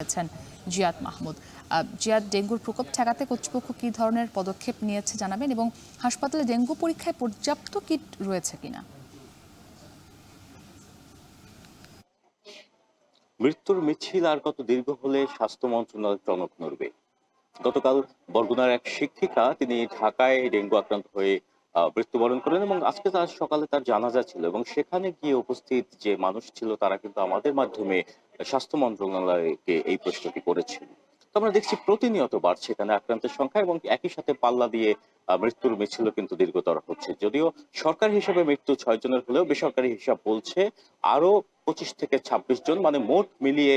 করেছেন জিয়াদ মাহমুদ। জিয়াদ, ডেঙ্গুর প্রকোপ ঠেকাতে কর্তৃপক্ষ কি ধরনের পদক্ষেপ নিয়েছে জানাবেন, এবং হাসপাতালে ডেঙ্গু পরীক্ষায় পর্যাপ্ত কিট রয়েছে কিনা? মৃত্যুর মিছিল আর কত দীর্ঘ হলে স্বাস্থ্য মন্ত্রণালয় টনক নড়বে? গতকাল বরগুনার এক শিক্ষিকা তিনি ঢাকায় ডেঙ্গু আক্রান্ত হয়ে মৃত্যুবরণ করেন এবং আজকে তার সকালে তার জানাজা ছিল এবং সেখানে গিয়ে উপস্থিত যে মানুষ ছিল তারা কিন্তু আমাদের মাধ্যমে স্বাস্থ্য মন্ত্রণালয়কে এই প্রশ্নটি করেছেন। তো আমরা দেখছি প্রতিনিয়ত বাড়ছে এখানে আক্রান্তের সংখ্যা এবং একই সাথে পাল্লা দিয়ে মৃত্যুর মিছিলও কিন্তু দীর্ঘতর হচ্ছে। যদিও সরকারি হিসেবে মৃত্যু 6 জনের হলেও বেসরকারি হিসাব বলছে আরো 25 থেকে 26 জন, মানে মোট মিলিয়ে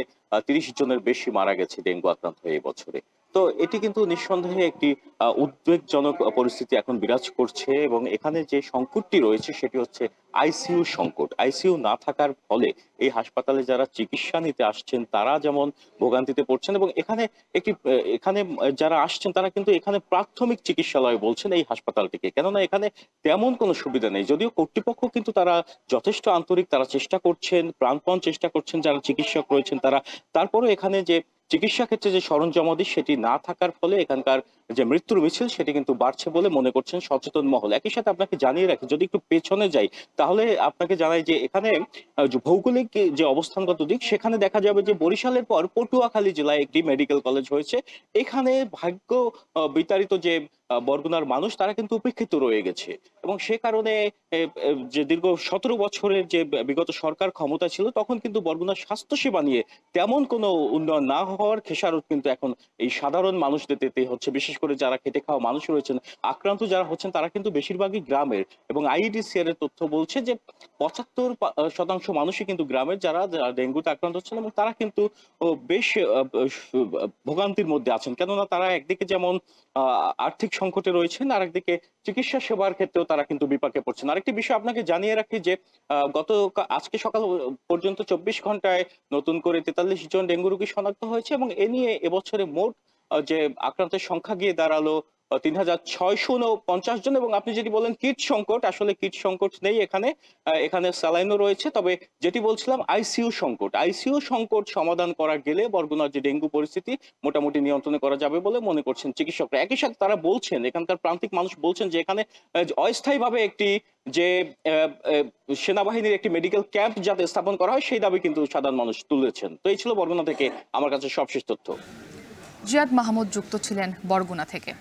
30 জনের বেশি মারা গেছে ডেঙ্গু আক্রান্ত হয়ে এই বছরে। তো এটি কিন্তু নিঃসন্দেহে একটি উদ্বেগজনক পরিস্থিতি এখন বিরাজ করছে এবং এখানে যে সংকটটি রয়েছে সেটি হচ্ছে আইসিইউ সংকট। আইসিইউ না থাকার ফলে এই হাসপাতালে যারা চিকিৎসা নিতে আসছেন তারা যেমন ভোগান্তিতে পড়ছেন এবং এখানে যারা আসছেন তারা কিন্তু এখানে প্রাথমিক চিকিৎসালয় বলছেন এই হাসপাতালটিকে। কেননা এখানে তেমন কোনো সুবিধা নেই। যদিও কর্তৃপক্ষ কিন্তু তারা যথেষ্ট আন্তরিক, তারা চেষ্টা করছেন, প্রাণপণ চেষ্টা করছেন যারা চিকিৎসক রয়েছেন তারা। তারপরেও এখানে যে চিকিৎসা ক্ষেত্রে যে সরঞ্জামাদি সেটি না থাকার ফলে এখানকার যে মৃত্যুর মিছিল সেটি কিন্তু বাড়ছে বলে মনে করছেন সচেতন মহল। একই সাথে আপনাকে জানিয়ে রাখি, যদি একটু পেছনে যাই তাহলে আপনাকে জানাই যে এখানে যে ভৌগোলিক যে অবস্থানগত দিক সেখানে দেখা যাবে যে বরিশালের পর পটুয়াখালী জেলায় একটি মেডিকেল কলেজ হয়েছে। এখানে ভাগ্য বিতাড়িত যে বরগুনার মানুষ তারা কিন্তু উপেক্ষিত রয়ে গেছে এবং সে কারণে যে দীর্ঘ 17 বছরের যে বিগত সরকার ক্ষমতা ছিল তখন কিন্তু বরগুনার স্বাস্থ্যসেবা নিয়ে তেমন কোনো উন্নয়ন না হওয়ার খেসারত কিন্তু এখন এই সাধারণ মানুষদের দিতে হচ্ছে। বিশেষ করে যারা খেটে খাওয়া মানুষ রয়েছেন, আক্রান্ত যারা হচ্ছেন তারা কিন্তু বেশিরভাগই গ্রামের এবং আইইডিসিআর এর তথ্য বলছে যে 75% মানুষই কিন্তু গ্রামের যারা ডেঙ্গুতে আক্রান্ত হচ্ছেন এবং তারা কিন্তু বেশ ভোগান্তির মধ্যে আছেন। কেননা তারা একদিকে যেমন আর্থিক সংকটে রয়েছেন, আরেকদিকে চিকিৎসা সেবার ক্ষেত্রেও তারা কিন্তু বিপাকে পড়ছেন। আরেকটি বিষয় আপনাকে জানিয়ে রাখি যে আজকে সকাল পর্যন্ত 24 ঘন্টায় নতুন করে 43 জন ডেঙ্গু রোগী শনাক্ত হয়েছে এবং এ নিয়ে এবছরে মোট যে আক্রান্তের সংখ্যা গিয়ে দাঁড়ালো 3650 জন। এবং আপনি যেটি বলেন কিট সংকট, আসলে কিট সংকট নেই এখানে। এখানে স্যালাইনও রয়েছে। তবে যেটি বলছিলাম আইসিইউ সংকট সমাধান করা গেলে বরগুনার যে ডেঙ্গু পরিস্থিতি মোটামুটি নিয়ন্ত্রণে করা যাবে বলে মনে করছেন চিকিৎসকরা। একই সাথে তারা বলছেন, এখানকার প্রান্তিক মানুষ বলছেন যে এখানে অস্থায়ীভাবে একটি যে সেনাবাহিনীর একটি মেডিকেল ক্যাম্প যাতে স্থাপন করা হয় সেই দাবি কিন্তু সাধারণ মানুষ তুলেছেন। তো এই ছিল বরগুনা থেকে আমার কাছে সবশেষ তথ্য। জিয়াদ মাহমুদ যুক্ত ছিলেন বরগুনা থেকে।